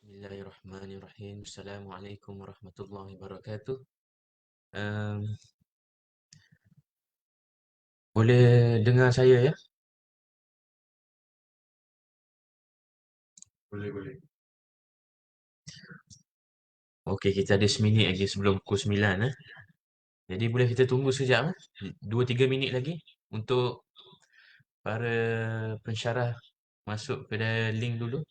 Bismillahirrahmanirrahim. Assalamualaikum warahmatullahi wabarakatuh. Um, Boleh dengar saya ya? Boleh, boleh. Okey, kita ada seminit lagi sebelum pukul 9 eh. Jadi boleh kita tunggu sekejap eh? 2-3 minit lagi untuk para pensyarah masuk pada link dulu.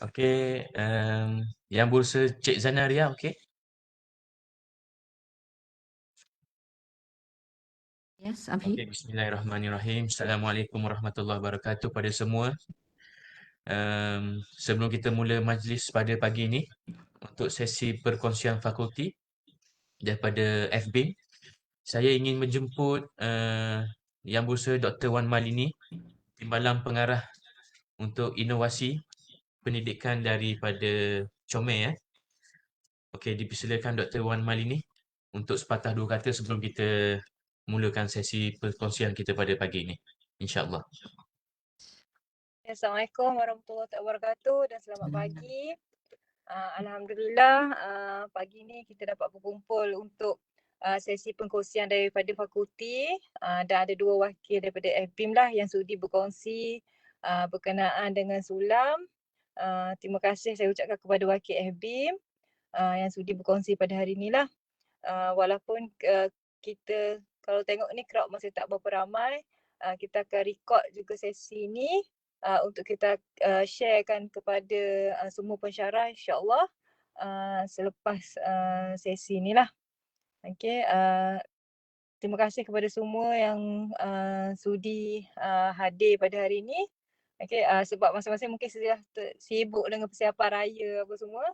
Okey, yang berusaha Cik Zanaria, okey? Yes, Okey, Abhi. bismillahirrahmanirrahim. Assalamualaikum warahmatullahi wabarakatuh pada semua. Sebelum kita mula majlis pada pagi ini untuk sesi perkongsian fakulti daripada FBIM, saya ingin menjemput Yang Berusaha Dr. Wan Malini, Timbalan Pengarah untuk Inovasi Pendidikan daripada Comel eh. Okey, dipersilakan Dr. Wan Malini untuk sepatah dua kata sebelum kita mulakan sesi perkongsian kita pada pagi ini. InsyaAllah. Assalamualaikum warahmatullahi wabarakatuh dan selamat pagi. Alhamdulillah pagi ni kita dapat berkumpul untuk sesi pengkongsian daripada fakulti dan ada dua wakil daripada FBIM lah yang sudi berkongsi berkenaan dengan sulam. Terima kasih saya ucapkan kepada wakil FBIM yang sudi berkongsi pada hari ni lah. Walaupun kita kalau tengok ni crowd masih tak berapa ramai, kita akan record juga sesi ni untuk kita sharekan kepada semua pensyarah insyaAllah selepas sesi ni lah. Okay, terima kasih kepada semua yang sudi hadir pada hari ini. Okay, sebab masing-masing mungkin sudah sibuk dengan persiapan raya apa semua.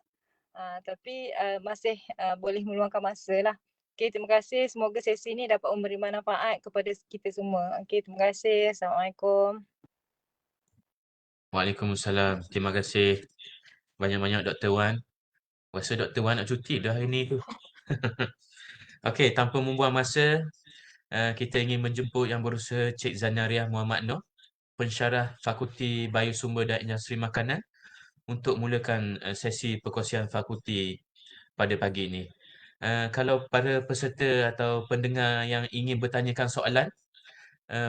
Tapi masih boleh meluangkan masa lah. Okay, terima kasih. Semoga sesi ini dapat memberi manfaat kepada kita semua. Okay, terima kasih. Assalamualaikum. Waalaikumsalam. Terima kasih banyak-banyak Dr. Wan. Rasa Dr. Wan nak cuti dah hari ni tu. Okey, tanpa membuang masa, kita ingin menjemput Yang Berusaha Cik Zanariah Muhammad Noh, pensyarah Fakulti Biosumber dan Industri Makanan, untuk mulakan sesi perkongsian fakulti pada pagi ini. Kalau para peserta atau pendengar yang ingin bertanyakan soalan,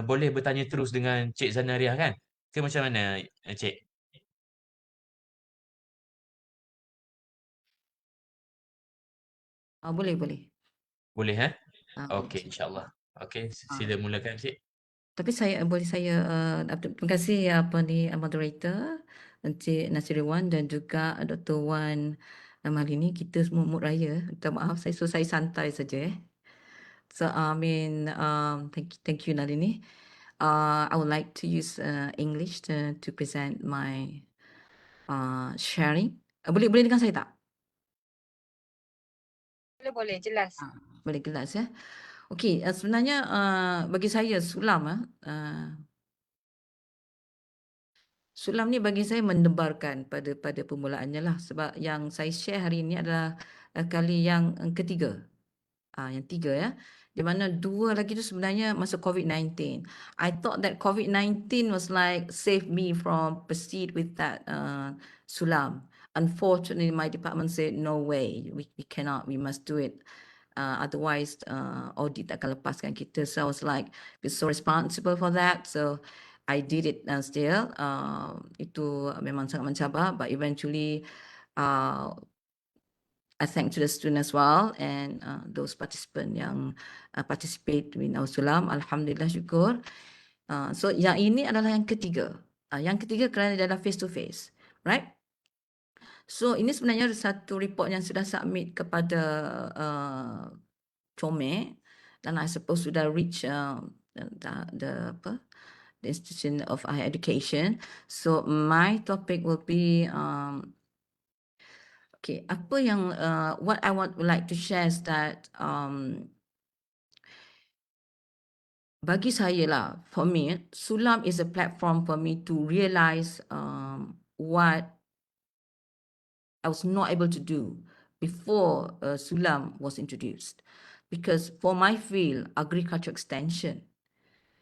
boleh bertanya terus dengan Cik Zanariah kan? Ke macam mana, Cik? Boleh, boleh. Boleh, Boleh, Okey, Cik. insyaAllah. Okey, Ah. sila mulakan, Cik. Tapi boleh saya terima kasih moderator Encik Nasiriwan dan juga Dr. Wan hari ini kita semua mood raya. Minta maaf saya santai saja. So thank you Nalini. I would like to use English to present my sharing. Boleh dengar saya tak? Boleh, jelas. Boleh jelas ya. Okey, sebenarnya bagi saya sulam sulam ni bagi saya mendebarkan pada permulaannya lah, sebab yang saya share hari ini adalah kali yang ketiga. Yang tiga ya. Di mana dua lagi tu sebenarnya masa COVID-19. I thought that COVID-19 was like save me from proceed with that sulam. Unfortunately, my department said no way, we cannot, we must do it. Otherwise, audit akan lepaskan kita. So I was like, we're so responsible for that. So I did it still. Itu memang sangat mencabar, but eventually I thank to the student as well and those participant yang participate in our sulam. Alhamdulillah, syukur. So yang ini adalah yang ketiga. Yang ketiga kerana dia adalah face to face, right? So ini sebenarnya satu report yang sudah submit kepada COME dan I suppose sudah reach the institution of higher education. So my topic will be okay, apa yang what I would like to share is that bagi saya lah, for me, sulam is a platform for me to realize what I was not able to do before sulam was introduced. Because for my field, agriculture extension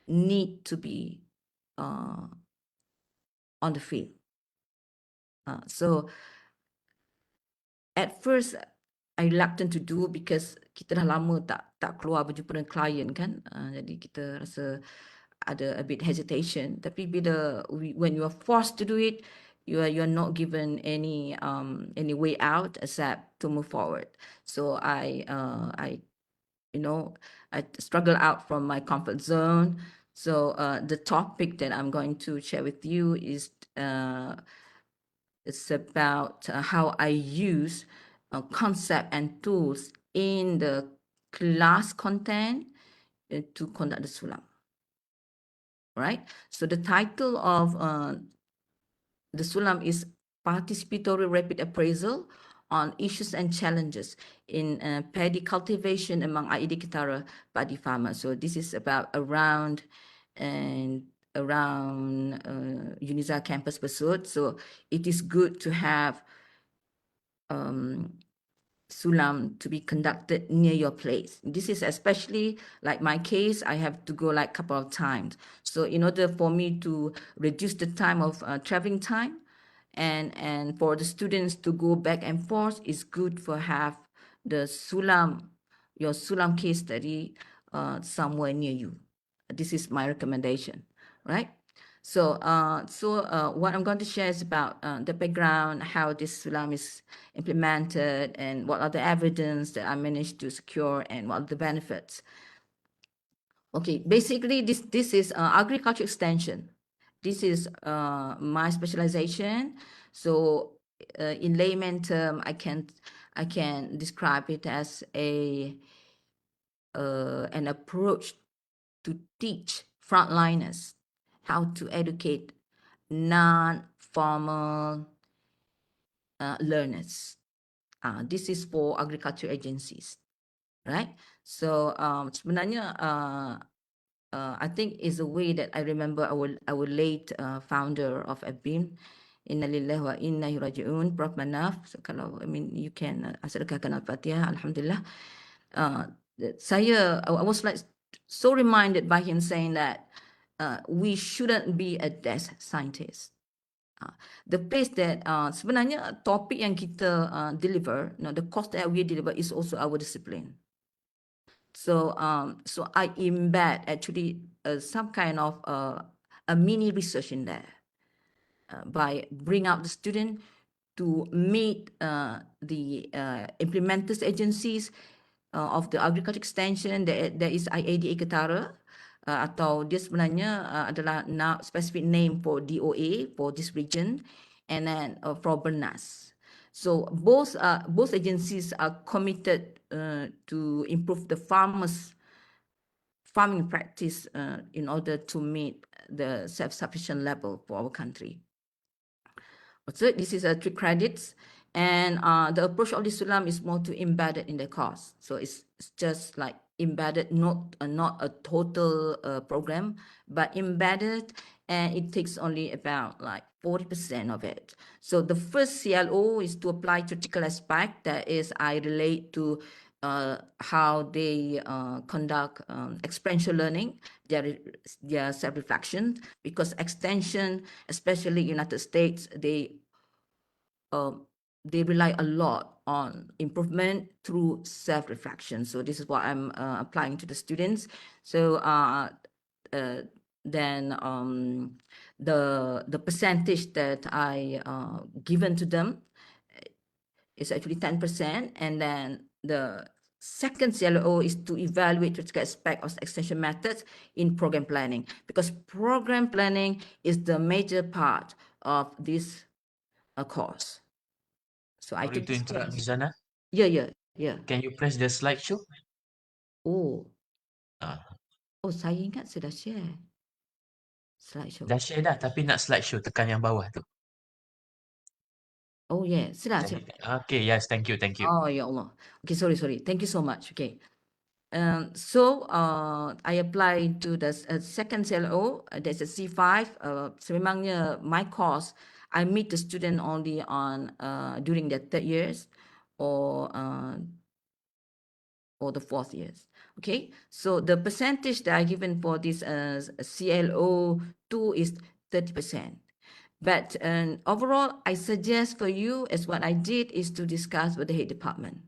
need to be on the field. So at first I reluctant to do because kita dah lama tak keluar berjumpa dengan klien kan. Jadi kita rasa ada a bit hesitation. Tapi when you are forced to do it, you are not given any way out except to move forward. So I struggle out from my comfort zone. So the topic that I'm going to share with you is it's about how I use concept and tools in the class content to conduct the sulam. Right? So the title of the sulam is Participatory Rapid Appraisal on Issues and Challenges in Paddy Cultivation among IED Kitara Paddy Farmers. So this is about around UNIZA campus pursuit. So it is good to have sulam to be conducted near your place. This is especially like my case, I have to go like a couple of times. So in order for me to reduce the time of traveling time and for the students to go back and forth, it's good for have the your sulam case study somewhere near you. This is my recommendation, right? So what I'm going to share is about the background, how this sulam is implemented, and what are the evidence that I managed to secure, and what are the benefits. Okay, basically this is agriculture extension. This is my specialization. So in layman term, I can describe it as a an approach to teach frontliners how to educate non-formal learners. This is for agriculture agencies, right? So sebenarnya I think is a way that I remember our late founder of ABIM, Inna lillahi wa inna ilaihi raji'un, Prof. Manaf. So kalau you can sedekahkan Al-Fatihah, Alhamdulillah. I was like so reminded by him saying that we shouldn't be a desk scientist. The place that sebenarnya topik yang kita deliver, the course that we deliver is also our discipline. So I embed actually some kind of a mini research in there by bring out the student to meet the implementers agencies of the agriculture extension. There is IADA Ketara, atau dia sebenarnya adalah specific name for DOA for this region, and then for Bernas. So both agencies are committed to improve the farming practice in order to meet the self-sufficient level for our country. So this is 3 credits, and the approach of the Sulam is more to embed it in the course. So it's just like embedded, not a total program, but embedded, and it takes only about like 40% of it. So the first CLO is to apply critical aspect, that is I relate to how they conduct experiential learning, their self-reflection, because extension, especially United States, they rely a lot on improvement through self-reflection. So this is what I'm applying to the students. So then the percentage that I given to them is actually 10%, and then the second CLO is to evaluate critical aspect of extension methods in program planning, because program planning is the major part of this course. So I Sorry took to this interrupt, course. Mizana. Yeah. Can you press the slideshow? Oh, saya ingat saya dah share slideshow. Dah share dah, tapi nak slideshow, tekan yang bawah tu. Oh yeah, sudah. Okay, yes, thank you. Oh ya Allah. Okay, sorry. Thank you so much. Okay. So I applied to the second CLO. There's a C5. Sememangnya my course, I meet the student only on during the 3rd years or the 4th years. Okay, so the percentage that I given for this CLO2 is 30%. But overall, I suggest for you, as what I did, is to discuss with the head department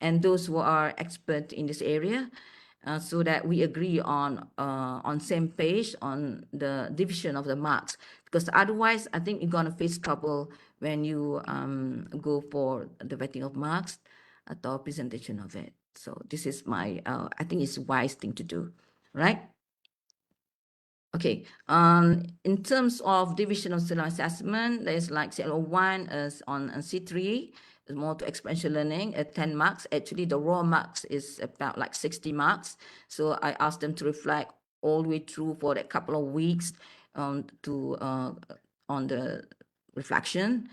and those who are expert in this area, so that we agree on same page on the division of the marks. Because otherwise, I think you're gonna face trouble when you go for the vetting of marks atau presentation of it. So this is my I think it's a wise thing to do, right? Okay, in terms of division of skill assessment, there's like CLO1 is on C3, is more to experiential learning at 10 marks. Actually, the raw marks is about like 60 marks. So I asked them to reflect all the way through for a couple of weeks on the reflection,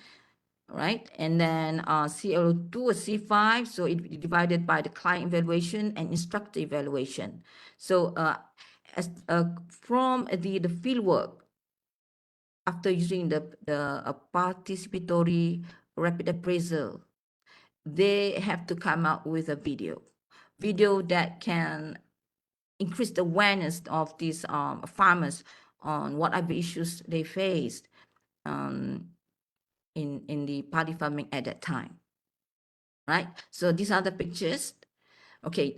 right? And then CLO2 is C5, so it divided by the client evaluation and instructor evaluation. So from the field work, after using the participatory rapid appraisal, they have to come out with a video that can increase the awareness of these farmers on what other issues they faced in the paddy farming at that time, right? So these are the pictures. Okay,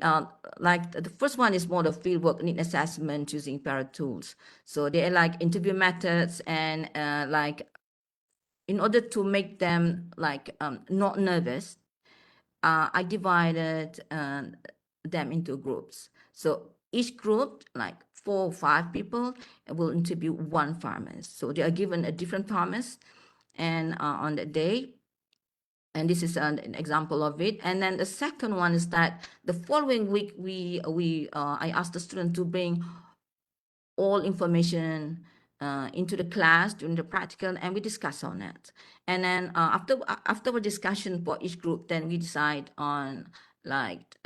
like the first one is more the fieldwork need assessment using para tools. So they are like interview methods, and like in order to make them like not nervous, I divided them into groups. So each group, like 4 or 5 people, will interview one farmer. So they are given a different farmers, and on that day, And this is an example of it. And then the second one is that the following week, I asked the student to bring all information into the class during the practical, and we discuss on it. And then after our discussion for each group, then we decide on like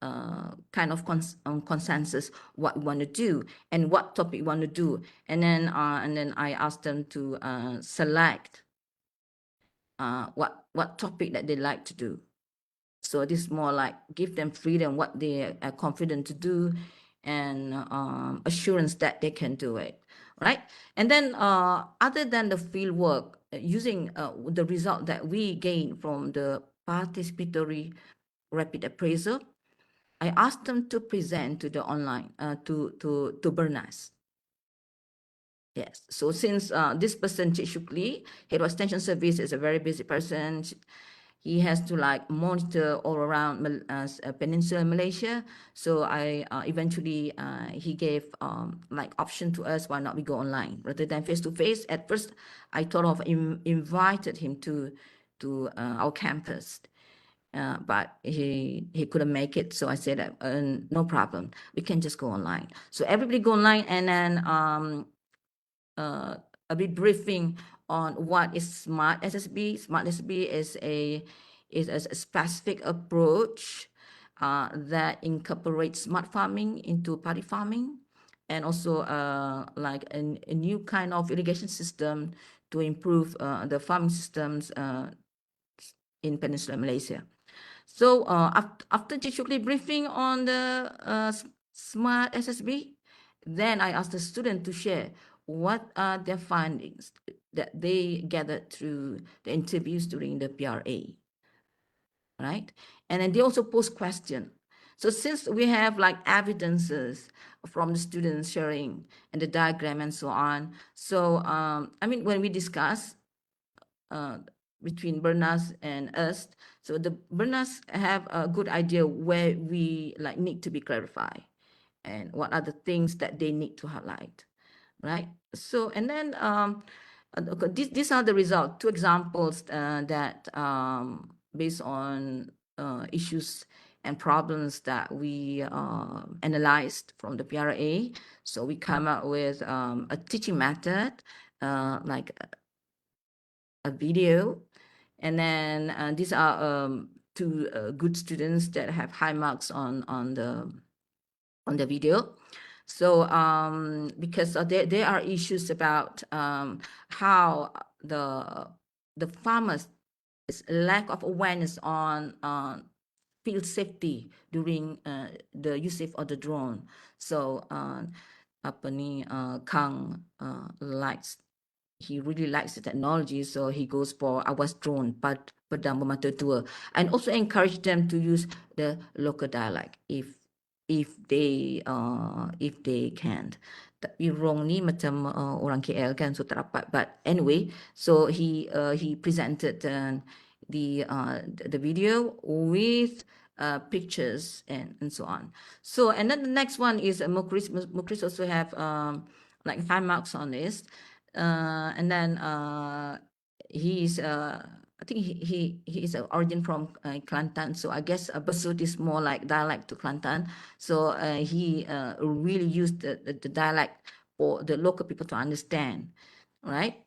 kind of consensus what we want to do and what topic we want to do. And then I asked them to select what topic that they like to do. So this is more like give them freedom, what they are confident to do, and assurance that they can do it, right? And then other than the field work, using the result that we gain from the participatory rapid appraisal, I asked them to present to the online, to Bernas. Yes, so since this person, Cik Shukli, Head of Extension Service, is a very busy person, he has to like monitor all around Peninsula Malaysia. So I eventually he gave like option to us, why not we go online rather than face to face. At first, I thought of invited him to our campus, but he couldn't make it. So I said, no problem, we can just go online. So everybody go online, and then a bit briefing on what is Smart SSB. Smart SSB is a specific approach that incorporates smart farming into paddy farming, and also like a new kind of irrigation system to improve the farming systems in Peninsular Malaysia. So after Cik briefing on the Smart SSB, then I asked the student to share what are their findings that they gathered through the interviews during the PRA, right? And then they also pose question. So since we have like evidences from the students sharing and the diagram and so on, so I mean, when we discuss between Bernas and us, so the Bernas have a good idea where we like need to be clarified and what are the things that they need to highlight, right? So, and then these are the results, 2 examples that based on issues and problems that we analyzed from the PRA. So we come up with a teaching method, like a video, and then these are 2 good students that have high marks on the video. So because there are issues about how the farmers lack of awareness on field safety during the usage of the drone. So apa ni Kang likes, he really likes the technology, so he goes for Awas Drone, Pedang Bermata Dua, and also encourage them to use the local dialect if they can. Tapi wrong ni macam orang KL kan, so tak dapat. But anyway, so he presented the video with pictures and so on. So, and then the next one is Mukris. Mukris also have like 5 marks on this. And then he's I think he is an origin from Kelantan, so I guess Besut is more like dialect to Kelantan. So he really used the dialect for the local people to understand, right?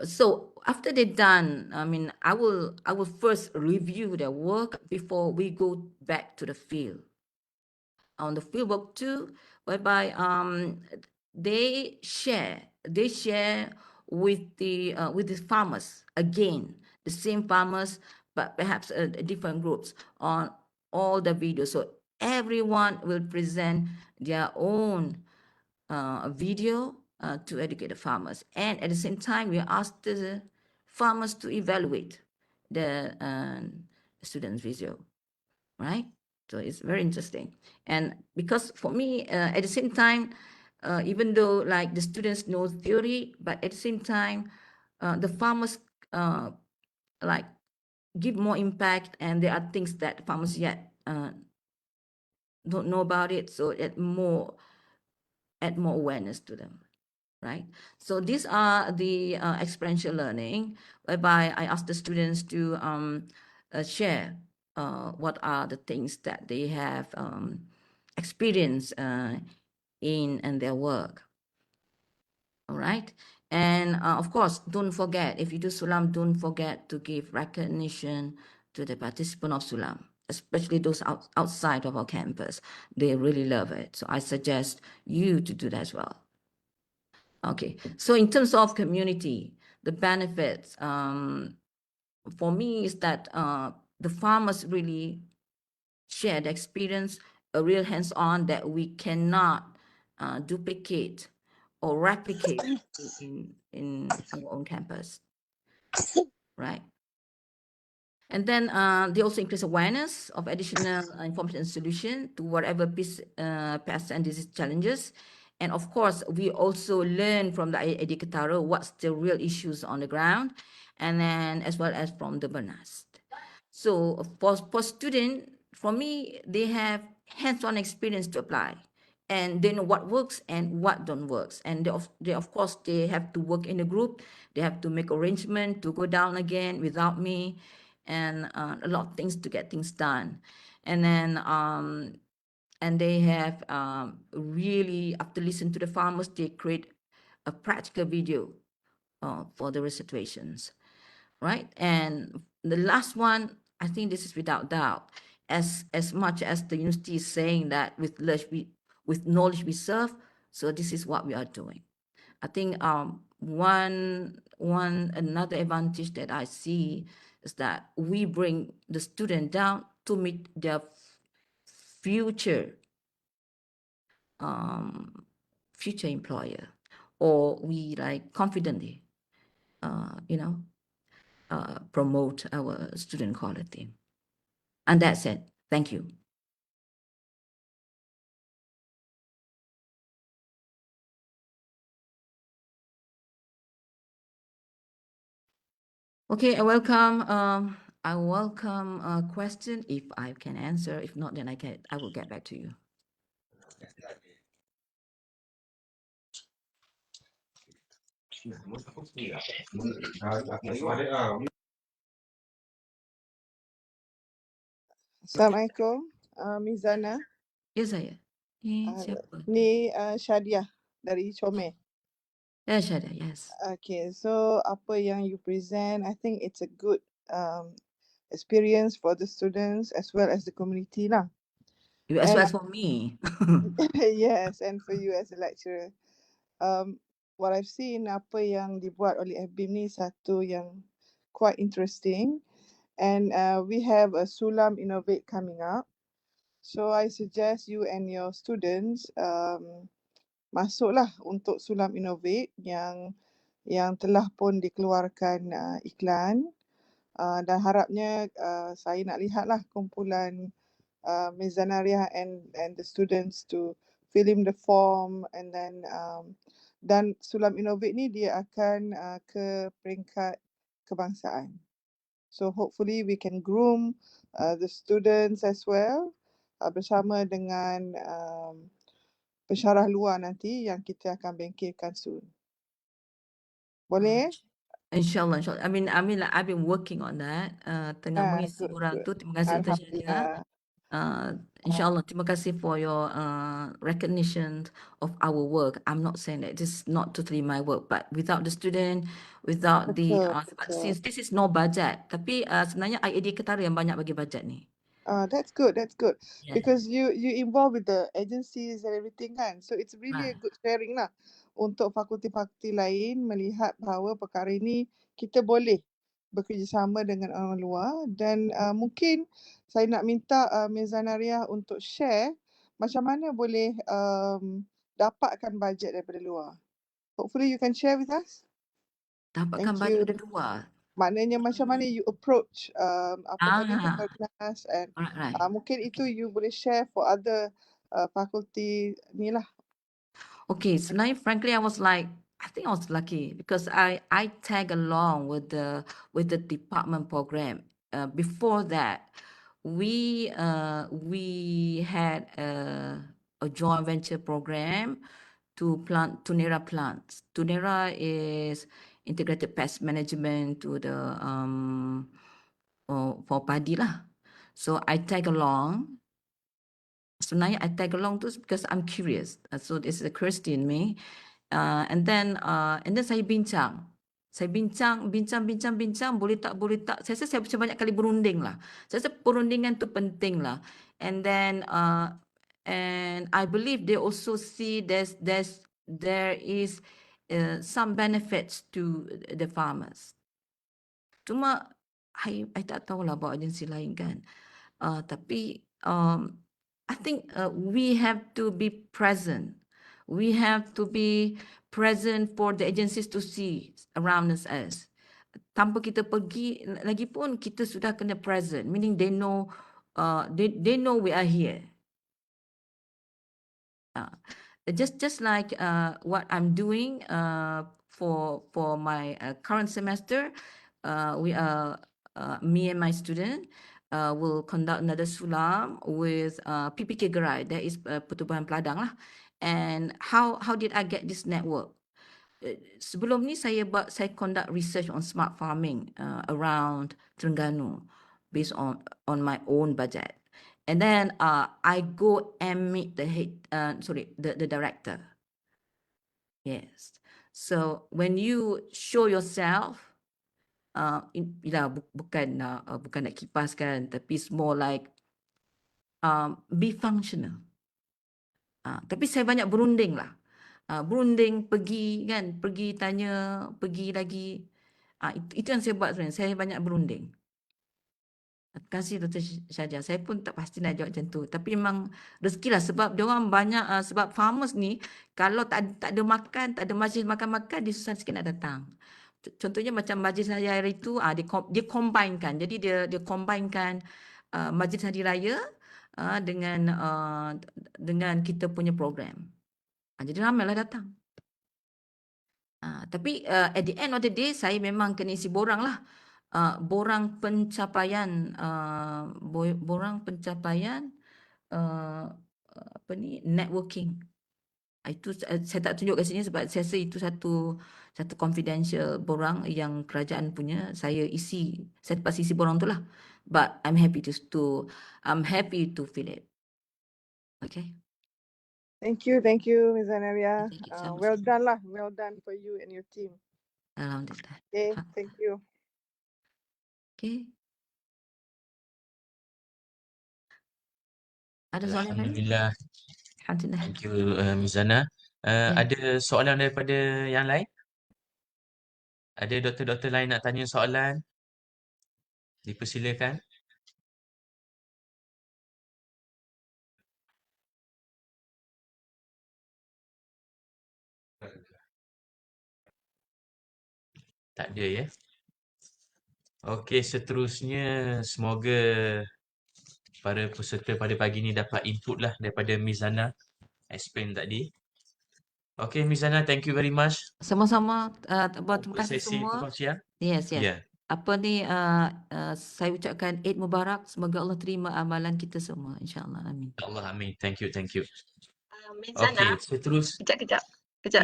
So after they're done, I mean, I will first review their work before we go back to the field. On the field work too, whereby they share with the farmers, again the same farmers but perhaps different groups on all the videos. So everyone will present their own video to educate the farmers, and at the same time we ask the farmers to evaluate the students' video, right? So it's very interesting. And because for me, at the same time, even though like the students know theory, but at the same time, the farmers like give more impact, and there are things that farmers yet don't know about it. So add more awareness to them, right? So these are the experiential learning, whereby I ask the students to share what are the things that they have experienced in their work. All right. And of course, don't forget, if you do Sulam, don't forget to give recognition to the participant of Sulam, especially those outside of our campus. They really love it. So I suggest you to do that as well. Okay. So in terms of community, the benefits for me is that the farmers really share the experience, a real hands-on that we cannot duplicate or replicate in our own campus, right? And then they also increase awareness of additional information and solution to whatever pest and disease challenges. And of course, we also learn from the ID Ketara what's the real issues on the ground, and then as well as from the BERNAS. So for student, for me, they have hands-on experience to apply, and they know what works and what don't works. And they of course they have to work in a group. They have to make arrangement to go down again without me, and a lot of things to get things done. And then and they have really, after listening to the farmers, they create a practical video for the situations, right? And the last one, I think this is without doubt, as much as the university is saying that with knowledge we serve, so this is what we are doing. I think another advantage that I see is that we bring the student down to meet their future future employer, or we like confidently promote our student quality. And that's it. Thank you. Okay, I welcome a question if I can answer. If not, then I will get back to you. Assalamualaikum, Mizana. Ya, saya. Ni siapa? Ni Shadia dari Comel. Ya, Syada, yes. Okay, so apa yang you present, I think it's a good experience for the students as well as the community lah. As well as for me. Yes, and for you as a lecturer. What I've seen, apa yang dibuat oleh FBIM ni satu yang quite interesting, and we have a Sulam Innovate coming up. So I suggest you and your students masuklah untuk Sulam Innovate yang telah pun dikeluarkan iklan, dan harapnya saya nak lihatlah kumpulan Mizanariah and the students to fill in the form, and then dan Sulam Innovate ni dia akan ke peringkat kebangsaan. So hopefully we can groom the students as well bersama dengan pensyarah luar nanti yang kita akan bangkitkan soon. Boleh? Inshallah. I mean, like, I've been working on that. Tengah mengisi orang tu. Terima kasih Dr. Shadia. Inshallah, terima kasih for your recognition of our work. I'm not saying that this is not totally my work, but without the student, without since this is no budget, tapi sebenarnya IAD Ketara yang banyak bagi budget ni. That's good. Yeah. Because you involved with the agencies and everything kan. So it's really a good sharing lah untuk fakulti-fakulti lain melihat bahawa perkara ini kita boleh bekerjasama dengan orang luar, dan mungkin saya nak minta Mizanariah untuk share macam mana boleh dapatkan bajet daripada luar. Hopefully you can share with us. Dapatkan bajet daripada luar. Maknanya macam mana you approach apa tadi BERNAS, and mungkin itu you boleh share for other fakulti ni lah. Okay, so now frankly I think I was lucky because I tag along with the department program. Before that, we had a joint venture program to plant Tunera plants. Tunera is integrated pest management to the for padi lah. So I tag along. Sebenarnya I tag along tu because I'm curious. So this is a curiosity in me. And then saya bincang. Saya bincang, boleh tak. Saya rasa saya banyak kali berunding lah. Saya rasa perundingan tu penting lah. And then and I believe they also see there is some benefits to the farmers. Cuma I tak tahulah about agensi lain kan. Tapi I think we have to be present. We have to be present for the agencies to see around us. Tanpa kita pergi lagi pun kita sudah kena present, meaning they know they know we are here. Just like what I'm doing for my current semester, we are me and my student will conduct another sulam with PPK Gerai, that is Pertubuhan Peladang lah. And how did I get this network? Sebelum ni saya conduct research on smart farming around Terengganu based on my own budget. And then I go and meet the the director. Yes. So when you show yourself, bukan nak kipaskan, tapi it's more like be functional. Tapi saya banyak berunding lah. Berunding, pergi kan, pergi tanya, pergi lagi. Itu yang saya buat sebenarnya. Saya banyak berunding. Terima kasih Dr. Syahja. Saya pun tak pasti nak jawab macam tu. Tapi memang rezeki lah sebab diorang banyak, sebab farmers ni kalau tak ada makan, tak ada majlis makan-makan, dia susah sikit nak datang. Contohnya macam majlis hari raya itu, dia combinekan. Jadi dia combinekan majlis hari raya dengan kita punya program. Jadi ramailah datang. Tapi at the end of the day, saya memang kena isi borang lah. Borang pencapaian networking. Itu saya tak tunjuk kat sini sebab saya rasa itu satu confidential borang yang kerajaan punya. Saya terpaksa isi borang tu lah. But I'm happy to fill it. Okay. Thank you, Ms. Analia. Thank you so much. Well done lah. Well done for you and your team. Alhamdulillah. Okay, thank you. Okay. Ada soalan lain? Alhamdulillah. Alhamdulillah. Thank you Ms. Zana. Ada soalan daripada yang lain? Ada doktor-doktor lain nak tanya soalan? Dipersilakan. Tak ada ya? Okey, seterusnya semoga para peserta pada pagi ni dapat input lah daripada Ms. Zana explain tadi. Okey Ms. Zana, thank you very much Sama-sama. Terima untuk kasih sesi semua. perkongsian. Yes. Ya. Apa ni saya ucapkan Eid Mubarak. Semoga Allah terima amalan kita semua. InsyaAllah. Amin. Allah amin. Thank you. Ms. Zana, Okey, kejap. Ya.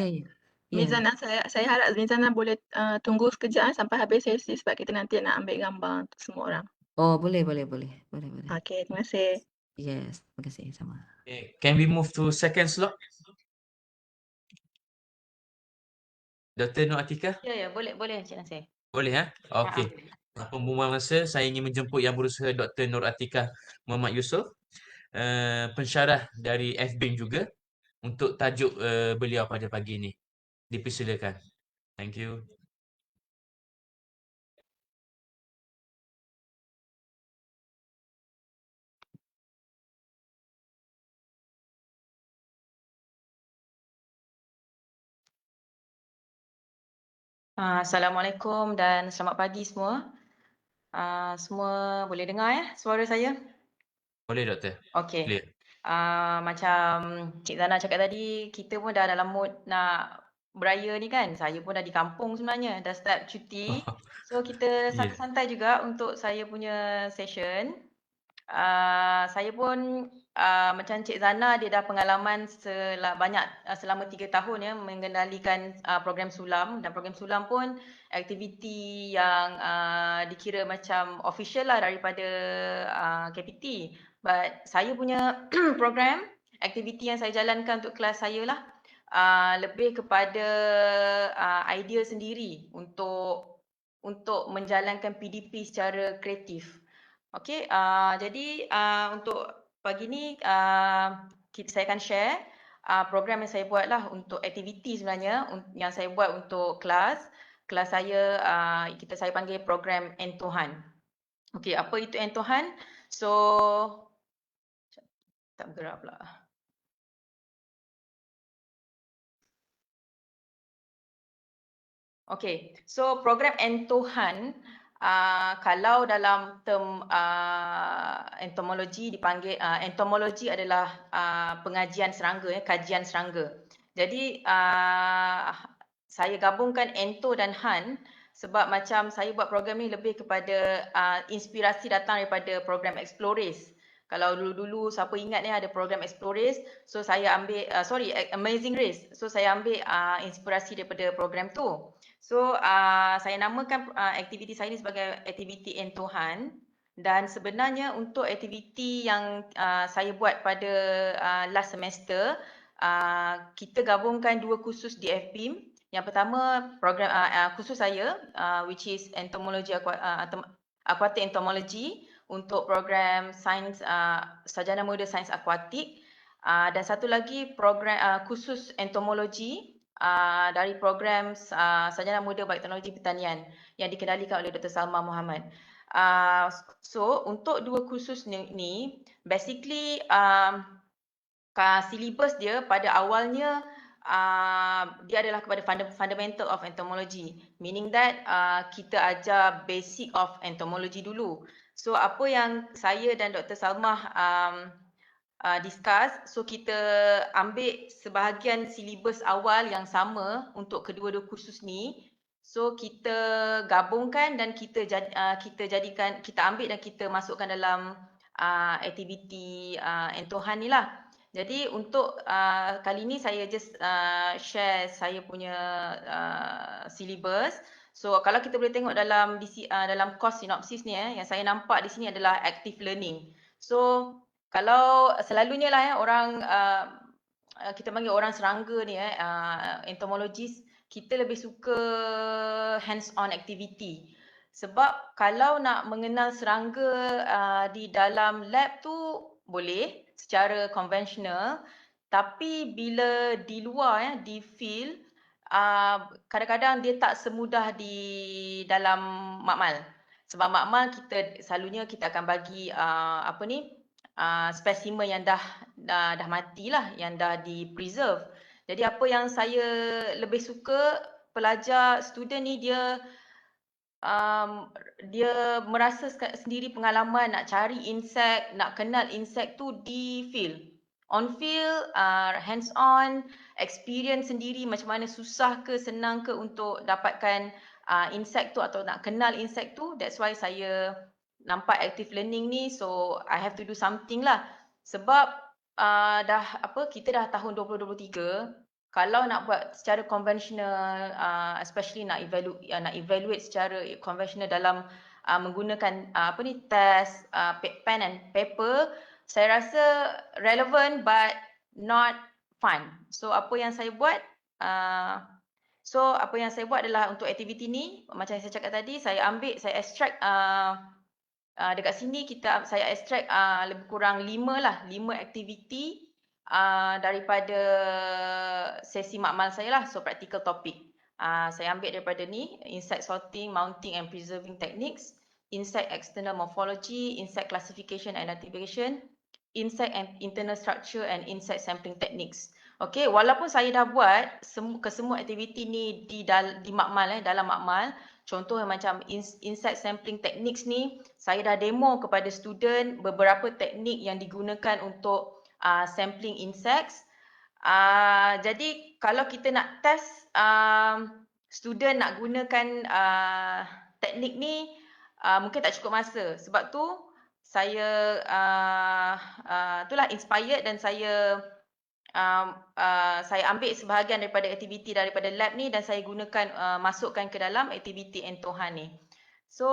Ms. Zana, saya harap Ms. Zana boleh tunggu sekejap sampai habis sesi sebab kita nanti nak ambil gambar untuk semua orang. Oh, boleh. Okey, terima kasih. Yes, terima kasih. Sama. Okay. Can we move to second slot? Dr. Nur Atikah? Ya, boleh Encik Nasir. Boleh ya? Okey. Tanpa membuang masa, saya ingin menjemput Yang Berusaha Dr. Nur Atikah Muhammad Yusof, pensyarah dari FBIM juga, untuk tajuk beliau pada pagi ini. Dipersilakan. Thank you. Assalamualaikum dan selamat pagi semua. Semua boleh dengar ya suara saya? Boleh doktor. Okey. Clear. Macam Cik Zana cakap tadi, kita pun dah dalam mood nak beraya ni kan. Saya pun dah di kampung sebenarnya, dah start cuti. So kita santai-santai juga untuk saya punya session. Saya pun macam Cik Zana, dia dah pengalaman selama 3 tahun ya mengendalikan program sulam, dan program sulam pun aktiviti yang dikira macam official lah daripada KPT. But saya punya program, aktiviti yang saya jalankan untuk kelas saya lah lebih kepada idea sendiri untuk menjalankan PDP secara kreatif. Okey, jadi untuk pagi ni saya akan share program yang saya buat lah untuk aktiviti sebenarnya yang saya buat untuk kelas saya. Saya panggil program Entohan. Okey, apa itu Entohan? So tak bergerak pula. Okey, so program Entohan, kalau dalam term entomologi dipanggil, entomologi adalah pengajian serangga, kajian serangga. Jadi saya gabungkan ento dan han sebab macam saya buat program ni lebih kepada inspirasi datang daripada program Explorers. Kalau dulu-dulu siapa ingat ni ada program Explorers, so saya ambil Amazing Race. So saya ambil inspirasi daripada program tu. So saya namakan aktiviti saya ni sebagai aktiviti Entohan, dan sebenarnya untuk aktiviti yang saya buat pada last semester, kita gabungkan 2 kursus di FBIM. Yang pertama program kursus saya which is entomology, aquatic entomology, untuk program sains sarjana muda sains akuatik, dan satu lagi program khusus entomologi dari program sarjana muda bioteknologi pertanian yang dikendalikan oleh Dr. Salma Muhammad. So untuk 2 kursus ni basically silibus dia pada awalnya dia adalah kepada fundamental of entomology, meaning that kita ajar basic of entomology dulu. So apa yang saya dan Dr. Salma discuss, so kita ambil sebahagian silibus awal yang sama untuk kedua-dua kursus ni. So kita gabungkan dan kita ambil dan kita masukkan dalam aktiviti Entohan ni lah. Jadi untuk kali ni saya just share saya punya silibus. So kalau kita boleh tengok dalam course synopsis ni yang saya nampak di sini adalah active learning. So kalau selalunya lah orang kita panggil orang serangga ni entomologist, kita lebih suka hands on activity. Sebab kalau nak mengenal serangga di dalam lab tu boleh secara konvensional, tapi bila di luar di field, kadang-kadang dia tak semudah di dalam makmal. Sebab makmal selalunya kita akan bagi spesimen yang dah mati lah, yang dah di preserve. Jadi apa yang saya lebih suka, pelajar student ni dia merasa sendiri pengalaman nak cari insek, nak kenal insek tu di field. On field, hands on, experience sendiri macam mana susah ke senang ke untuk dapatkan insek tu atau nak kenal insek tu. That's why saya nampak active learning ni, so I have to do something lah. Sebab kita dah tahun 2023, kalau nak buat secara konvensional, especially nak evaluate secara konvensional dalam menggunakan test, pen and paper, saya rasa relevant but not fun. So apa yang saya buat adalah untuk aktiviti ni, macam yang saya cakap tadi, saya extract dekat sini saya extract lebih kurang 5 aktiviti daripada sesi makmal saya lah. So practical topic saya ambil daripada ni: insect sorting, mounting and preserving techniques, insect external morphology, insect classification and identification, insect and internal structure and insect sampling techniques. Okay, walaupun saya dah buat kesemua aktiviti ni di makmal dalam makmal, contoh macam insect sampling techniques ni, saya dah demo kepada student beberapa teknik yang digunakan untuk sampling insects. Jadi kalau kita nak test student nak gunakan teknik ni, mungkin tak cukup masa. Sebab tu itulah inspired dan saya ambil sebahagian daripada aktiviti daripada lab ni dan saya gunakan masukkan ke dalam aktiviti Entohan ni. So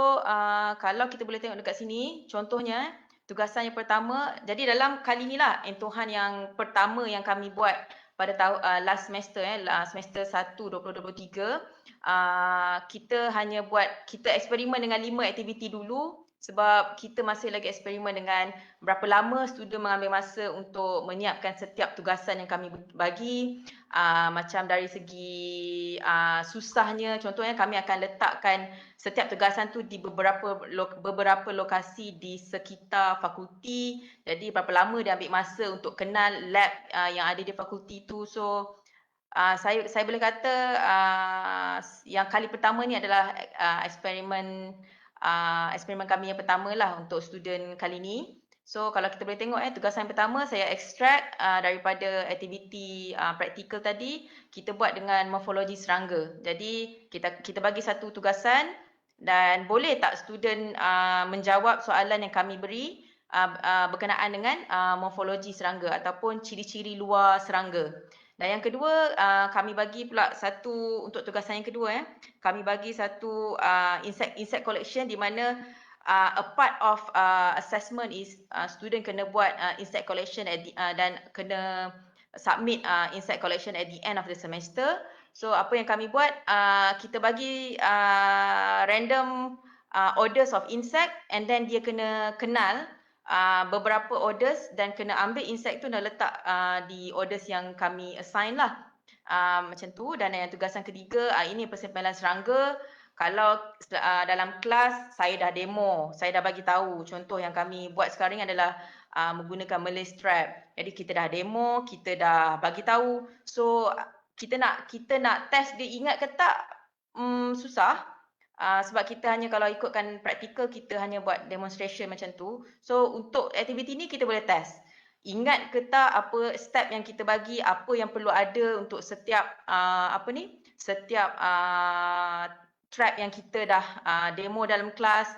kalau kita boleh tengok dekat sini, contohnya tugasan yang pertama, jadi dalam kali ni lah Entohan yang pertama yang kami buat pada last semester semester 1 2023, kita eksperimen dengan 5 aktiviti dulu sebab kita masih lagi eksperimen dengan berapa lama student mengambil masa untuk menyiapkan setiap tugasan yang kami bagi. Macam dari segi susahnya, contohnya kami akan letakkan setiap tugasan tu di beberapa lokasi di sekitar fakulti. Jadi berapa lama dia ambil masa untuk kenal lab yang ada di fakulti tu. So saya boleh kata yang kali pertama ni adalah eksperimen kami yang pertama lah untuk student kali ni. So kalau kita boleh tengok tugasan yang pertama saya extract daripada aktiviti praktikal tadi, kita buat dengan morfologi serangga. Jadi kita bagi satu tugasan dan boleh tak student menjawab soalan yang kami beri berkenaan dengan morfologi serangga ataupun ciri-ciri luar serangga. Dan yang kedua, kami bagi pula satu untuk tugasan yang kedua, kami bagi satu insect collection di mana a part of assessment is student kena buat insect collection dan kena submit insect collection at the end of the semester. So apa yang kami buat, kita bagi random orders of insect and then dia kena kenal beberapa orders dan kena ambil insect tu dan letak di orders yang kami assign lah. Macam tu. Dan yang tugasan ketiga, ini persempelan serangga. Kalau dalam kelas saya dah demo, saya dah bagi tahu. Contoh yang kami buat sekarang adalah menggunakan Malay strap. Jadi kita dah demo, kita dah bagi tahu. So kita nak test dia ingat ke tak, susah. Sebab kita hanya kalau ikutkan praktikal, kita hanya buat demonstration macam tu. So untuk aktiviti ni kita boleh test. Ingat ke tak apa step yang kita bagi, apa yang perlu ada untuk setiap trap yang kita dah demo dalam kelas.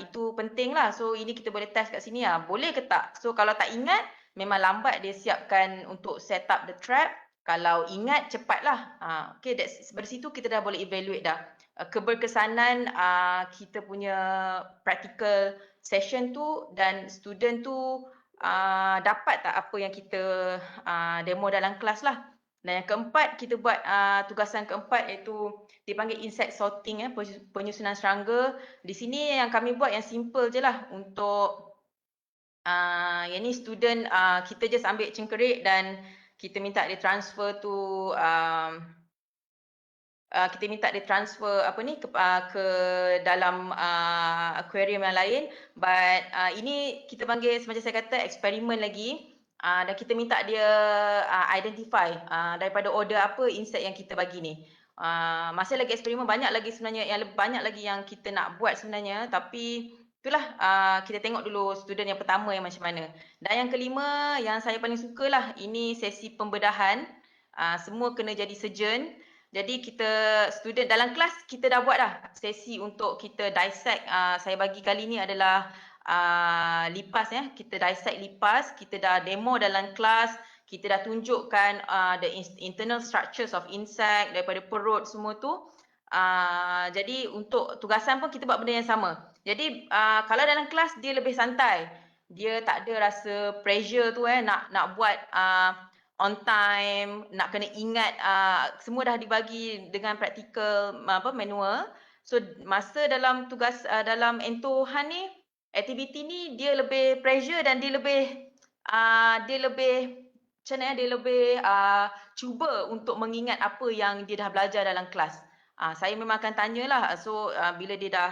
Itu penting lah. So ini kita boleh test kat sini lah. Boleh ke tak? So kalau tak ingat, memang lambat dia siapkan untuk set up the trap. Kalau ingat, cepatlah. Okay, dari situ kita dah boleh evaluate dah. Keberkesanan kita punya practical session tu dan student tu dapat tak apa yang kita demo dalam kelas lah. Dan yang keempat, kita buat tugasan keempat iaitu dipanggil insect sorting, penyusunan serangga. Di sini yang kami buat yang simple je lah untuk yang ni student kita just ambil cengkerik dan kita minta dia transfer tu ke dalam aquarium yang lain. But ini kita panggil semacam saya kata eksperimen lagi. Dan kita minta dia identify daripada order apa insect yang kita bagi ni. Masih lagi eksperimen, banyak lagi sebenarnya, banyak lagi yang kita nak buat sebenarnya. Tapi itulah kita tengok dulu student yang pertama yang macam mana. Dan yang kelima yang saya paling suka lah, ini sesi pembedahan. Semua kena jadi surgeon. Jadi kita student dalam kelas kita dah buat dah sesi untuk kita dissect. Saya bagi kali ni adalah lipas kita dissect lipas, kita dah demo dalam kelas, kita dah tunjukkan the internal structures of insect daripada perut semua tu. Jadi untuk tugasan pun kita buat benda yang sama. Jadi kalau dalam kelas dia lebih santai, dia tak ada rasa pressure tu nak buat on time, nak kena ingat, semua dah dibagi dengan praktikal manual. So masa dalam tugas dalam Entohan ni, aktiviti ni dia lebih pressure dan dia lebih cuba untuk mengingat apa yang dia dah belajar dalam kelas. Saya memang akan tanyalah. So bila dia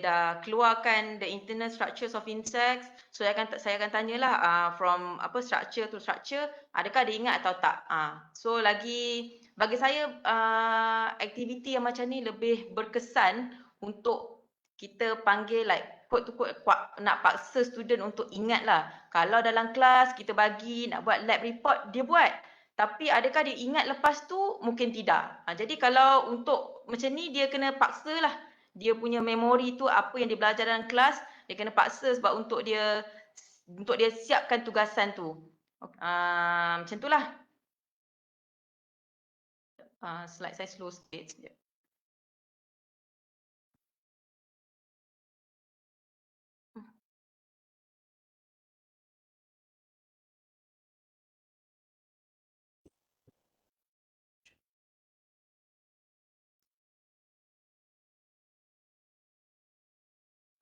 dah keluarkan the internal structures of insects, so saya akan tanyalah from structure to structure, adakah dia ingat atau tak. So bagi saya aktiviti yang macam ni lebih berkesan untuk kita panggil like quote to quote, nak paksa student untuk ingat lah. Kalau dalam kelas kita bagi nak buat lab report, dia buat. Tapi adakah dia ingat lepas tu? Mungkin tidak. Jadi kalau untuk macam ni dia kena paksa lah. Dia punya memori tu apa yang dia belajar dalam kelas Dia kena paksa sebab untuk dia siapkan tugasan tu. Macam itulah. Slide saya slow sikit sekejap.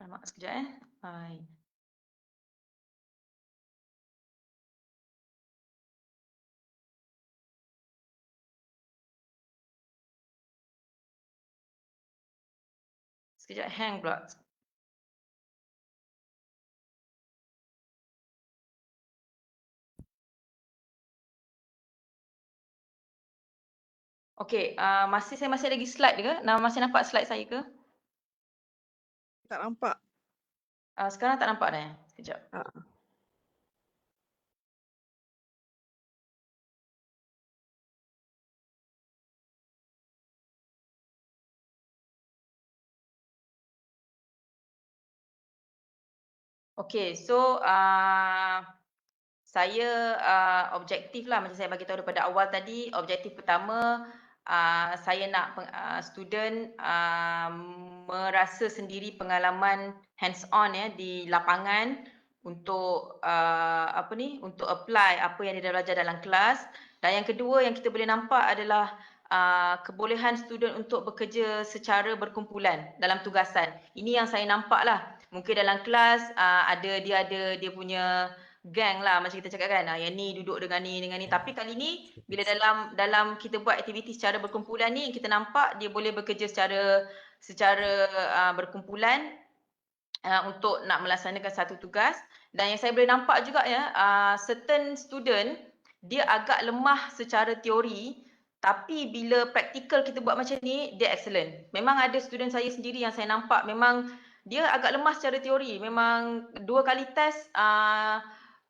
Mak sekejap Hai. Sekejap hang pula. Okey, saya masih lagi slide ke? Masih nampak slide saya ke? Tak nampak. Sekarang tak nampak dah. Sekejap. Okey, so saya objektif lah macam saya bagi tahu daripada awal tadi. Objektif pertama, saya nak student merasa sendiri pengalaman hands on di lapangan untuk untuk apply apa yang dia dah belajar dalam kelas. Dan yang kedua yang kita boleh nampak adalah kebolehan student untuk bekerja secara berkumpulan dalam tugasan. Ini yang saya nampak lah. Mungkin dalam kelas dia ada dia punya gang lah macam kita cakap kan. Yang ni duduk dengan ni. Tapi kali ni bila dalam kita buat aktiviti secara berkumpulan ni, kita nampak dia boleh bekerja secara berkumpulan untuk nak melaksanakan satu tugas. Dan yang saya boleh nampak juga certain student dia agak lemah secara teori, tapi bila praktikal kita buat macam ni, dia excellent. Memang ada student saya sendiri yang saya nampak memang dia agak lemah secara teori. Memang 2 kali test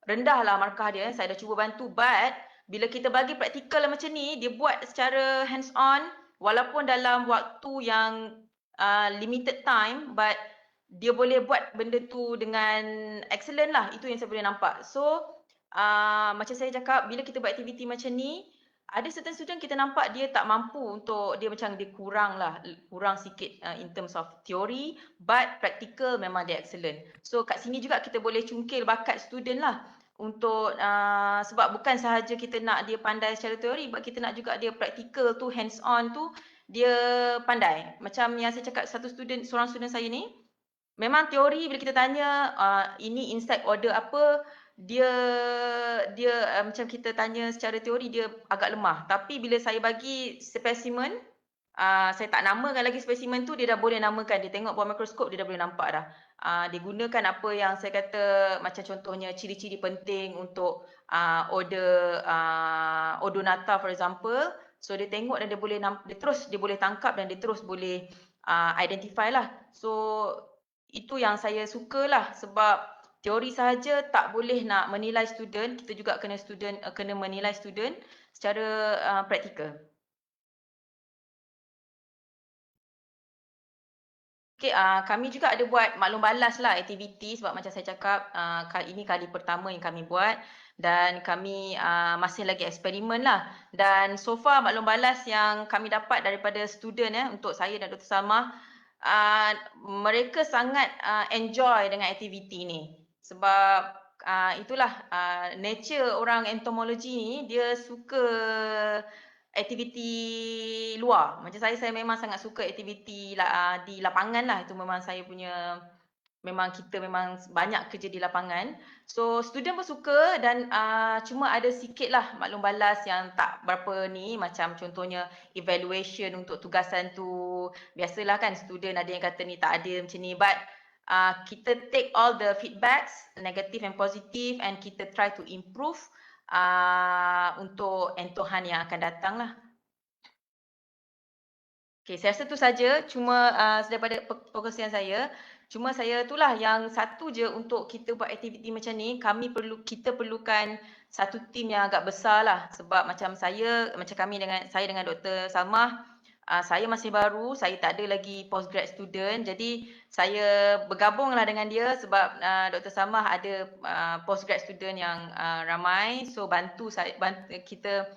rendah lah markah dia. Saya dah cuba bantu, but bila kita bagi praktikal macam ni, dia buat secara hands on walaupun dalam waktu yang limited time, but dia boleh buat benda tu dengan excellent lah. Itu yang saya boleh nampak. So macam saya cakap, bila kita buat aktiviti macam ni, ada certain student kita nampak dia tak mampu untuk, dia macam dia kurang sikit in terms of theory, but practical memang dia excellent. So kat sini juga kita boleh cungkil bakat student lah untuk sebab bukan sahaja kita nak dia pandai secara teori, but kita nak juga dia practical tu, hands on tu dia pandai. Macam yang saya cakap seorang student saya ni, memang teori bila kita tanya ini insect order apa, dia macam kita tanya secara teori dia agak lemah. Tapi bila saya bagi spesimen, saya tak namakan lagi spesimen tu, dia dah boleh namakan. Dia tengok bawah mikroskop, dia dah boleh nampak dah. Dia gunakan apa yang saya kata, macam contohnya ciri-ciri penting untuk Odonata for example. So dia tengok dan dia boleh tangkap dan dia terus boleh identify lah. So itu yang saya suka lah, sebab teori sahaja tak boleh nak menilai student, kita juga kena menilai student secara praktikal. Okay, kami juga ada buat maklum balas lah aktiviti, sebab macam saya cakap ini kali pertama yang kami buat dan kami masih lagi eksperimen lah. Dan so far maklum balas yang kami dapat daripada student untuk saya dan Dr. Salmah, mereka sangat enjoy dengan aktiviti ni. Sebab itulah nature orang entomologi ni, dia suka aktiviti luar. Macam saya memang sangat suka aktiviti di lapangan lah. Itu memang saya punya, kita memang banyak kerja di lapangan. So student pun suka dan cuma ada sikit lah maklum balas yang tak berapa ni. Macam contohnya evaluation untuk tugasan tu. Biasalah kan student ada yang kata ni tak ada macam ni. But kita take all the feedbacks, negative and positive, and kita try to improve untuk entohan yang akan datang lah. Okay, saya rasa tu saja. Cuma daripada perkongsian saya, cuma saya itulah yang satu je untuk kita buat aktiviti macam ni, kita perlukan satu tim yang agak besar lah. Sebab macam saya dengan Dr. Salmah, saya masih baru, saya tak ada lagi postgrad student. Jadi saya bergabunglah dengan dia sebab Dr. Samah ada postgrad student yang ramai. So bantu kita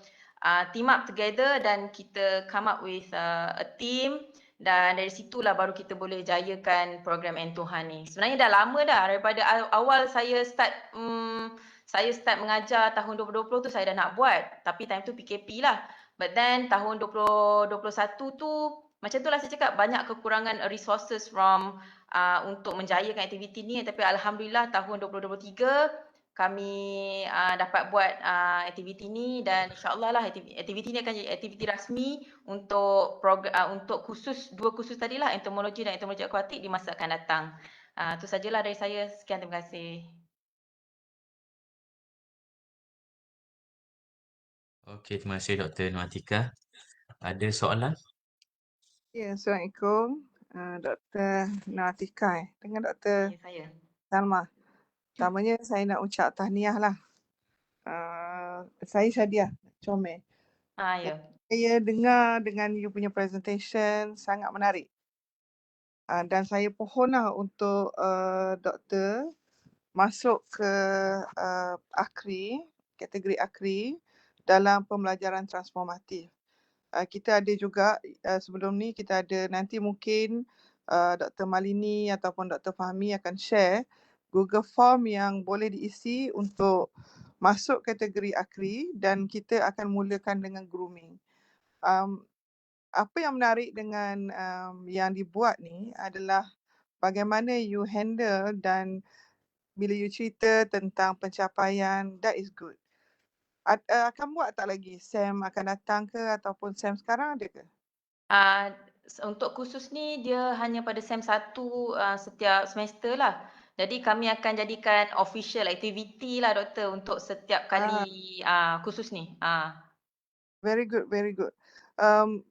team up together dan kita come up with a team. Dan dari situlah baru kita boleh jayakan program N2Han ni. Sebenarnya dah lama dah, daripada awal saya start mengajar tahun 2020 tu saya dah nak buat. Tapi time tu PKP lah. But then tahun 2021 tu macam tu lah saya cakap, banyak kekurangan resources from untuk menjayakan aktiviti ni. Tapi Alhamdulillah tahun 2023 kami dapat buat aktiviti ni dan insyaAllah lah aktiviti ni akan jadi aktiviti rasmi untuk untuk dua kursus tadilah, entomologi dan entomologi akuatik di masa akan datang. Itu sajalah dari saya. Sekian, terima kasih. Okey, terima kasih Dr. Nur Atikah. Ada soalan? Ya, Assalamualaikum. Dr. Nur Atikah. Dengan Dr. Ya, saya. Salma. Pertamanya saya nak ucap tahniah lah. Saya Syadiah Comel. Ya. Saya dengar dengan you punya presentation sangat menarik. Dan saya pohonlah untuk doktor masuk ke kategori AKRI dalam pembelajaran transformatif. Kita ada juga sebelum ni kita ada nanti mungkin Dr. Malini ataupun Dr. Fahmi akan share Google Form yang boleh diisi untuk masuk kategori AKRI dan kita akan mulakan dengan grooming. Apa yang menarik dengan yang dibuat ni adalah bagaimana you handle dan bila you cerita tentang pencapaian, that is good. Akan buat tak lagi SEM akan datang ke ataupun SEM sekarang ada ke? Untuk kursus ni dia hanya pada SEM 1 setiap semester lah. Jadi kami akan jadikan official activity lah doktor untuk setiap kali kursus ni. Very good, very good.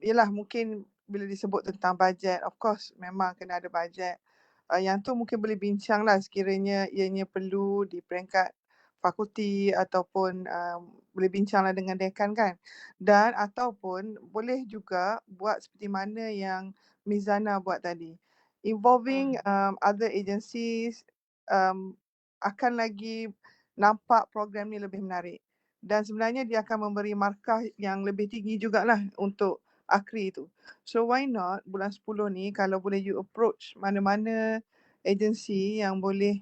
Yelah mungkin bila disebut tentang bajet, of course memang kena ada bajet. Yang tu mungkin boleh bincang lah sekiranya ianya perlu di peringkat fakulti ataupun boleh bincanglah dengan dekan kan. Dan ataupun boleh juga buat seperti mana yang Mizana buat tadi. Involving other agencies akan lagi nampak program ni lebih menarik. Dan sebenarnya dia akan memberi markah yang lebih tinggi jugalah untuk AKRI tu. So why not bulan 10 ni kalau boleh you approach mana-mana agensi yang boleh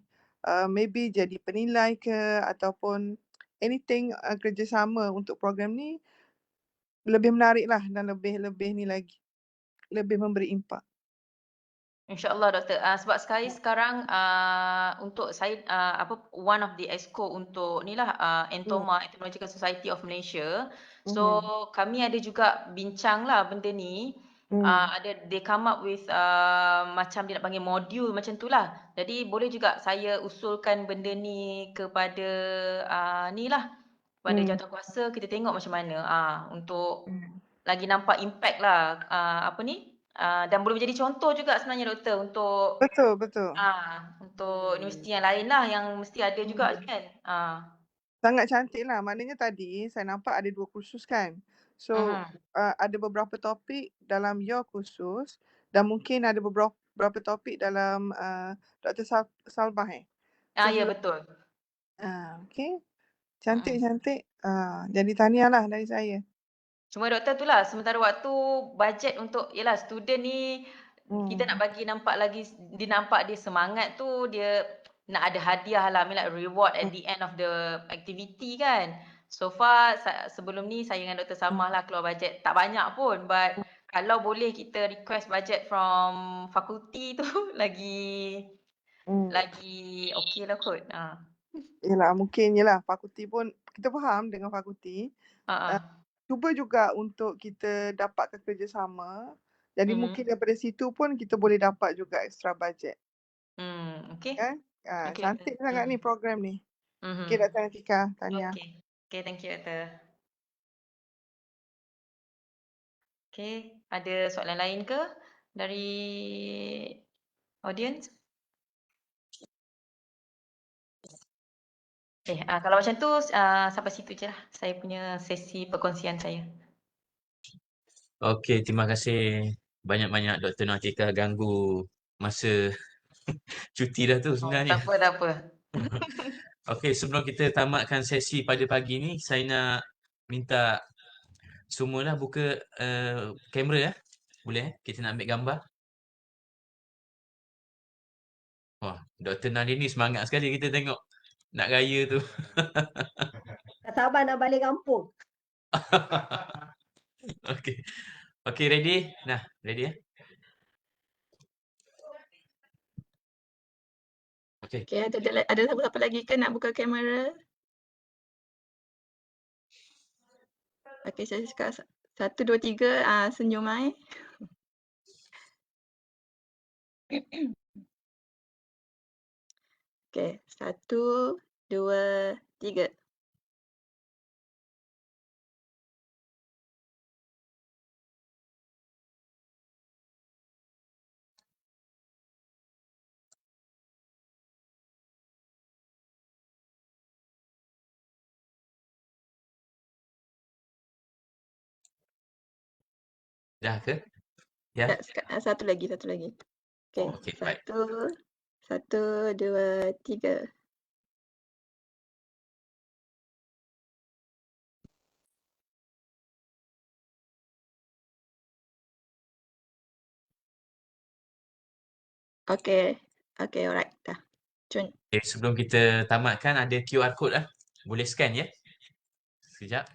maybe jadi penilai ke ataupun anything kerjasama untuk program ni lebih menarik lah dan lebih ni lagi. Lebih memberi impak. InsyaAllah doktor. Sebab sekarang untuk saya one of the exco untuk ni lah Entoma, Entomological Society of Malaysia. So kami ada juga bincang lah benda ni. They come up with macam dia nak panggil modul macam tu lah. Jadi boleh juga saya usulkan benda ni kepada ni lah. Kepada jawatankuasa, kita tengok macam mana untuk lagi nampak impact lah dan boleh menjadi contoh juga sebenarnya doktor untuk Betul. untuk universiti yang lain lah yang mesti ada juga kan. Sangat cantik lah. Maknanya tadi saya nampak ada 2 kursus kan. So ada beberapa topik dalam your kursus dan mungkin ada beberapa topik dalam Dr. Salbah So Ya betul. Okay. Cantik. Jadi tahniah lah dari saya. Cuma doktor tu lah sementara waktu bajet untuk yalah student ni kita nak bagi nampak dia semangat tu, dia nak ada hadiah lah, like reward at the end of the activity kan. So far sebelum ni saya dengan Dr. Samah lah keluar bajet tak banyak pun, but kalau boleh kita request bajet from fakulti tu lagi okey lah kot. Yelah mungkin fakulti pun kita faham dengan fakulti. Cuba juga untuk kita dapatkan kerjasama. Jadi mungkin daripada situ pun kita boleh dapat juga extra budget. Okay. Kan? Okay, Cantik sangat ni program ni. Okay Dr. Atikah, tahniah. Okay, thank you doktor. Okay, ada soalan lain ke dari audience? Kalau macam tu sampai situ je lah saya punya sesi perkongsian saya. Okey, terima kasih banyak-banyak Dr. Nur Atikah ganggu masa cuti dah tu Oh, sebenarnya. tak apa, tak apa. Okey, sebelum kita tamatkan sesi pada pagi ni, saya nak minta semualah buka kamera boleh kita nak ambil gambar. Wah, Dr. Nalini semangat sekali kita tengok nak raya tu. Tak sabar nak balik kampung. Okey. Okey, ready? Nah, ready ya? Okey. Okay, ada siapa lagi ke nak buka kamera? Okay, saya cakap 1, 2, 3, senyum eh. Okay, 1, 2, 3. Dah ke? Ya. Satu lagi. Okay, Oh, okey, baik. 1, 2, 3. Okay, alright, dah. Cun. Okay, sebelum kita tamatkan ada QR code lah. Boleh scan ya. Sekejap.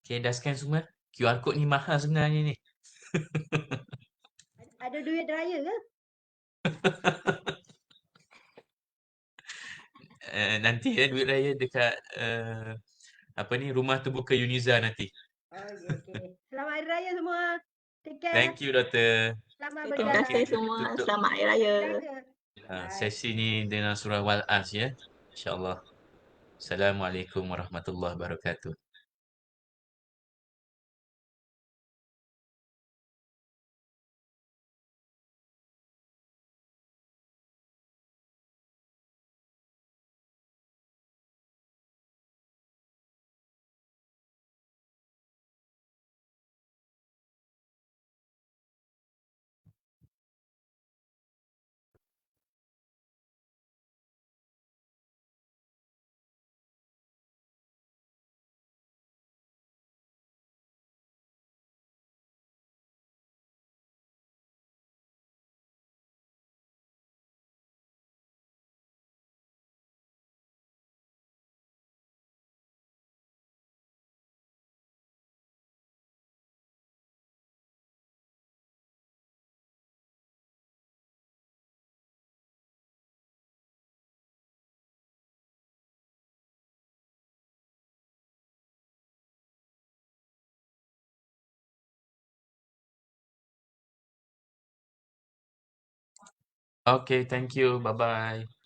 Okay, dah scan semua. QR code ni mahal sebenarnya ni. Ada duit raya ke? Nanti ya duit raya dekat apa ni rumah terbuka Uniza nanti. Oh, okay. Selamat Hari Raya semua. Take care. Thank you Doktor. Selamat Terima berjalan. kasih Okey, semua. tutup. Selamat Hari Raya. Jaga. Bye. Sesi ni dengan surah Wal-As ya. InsyaAllah. Assalamualaikum warahmatullahi wabarakatuh. Okay, thank you. Bye-bye.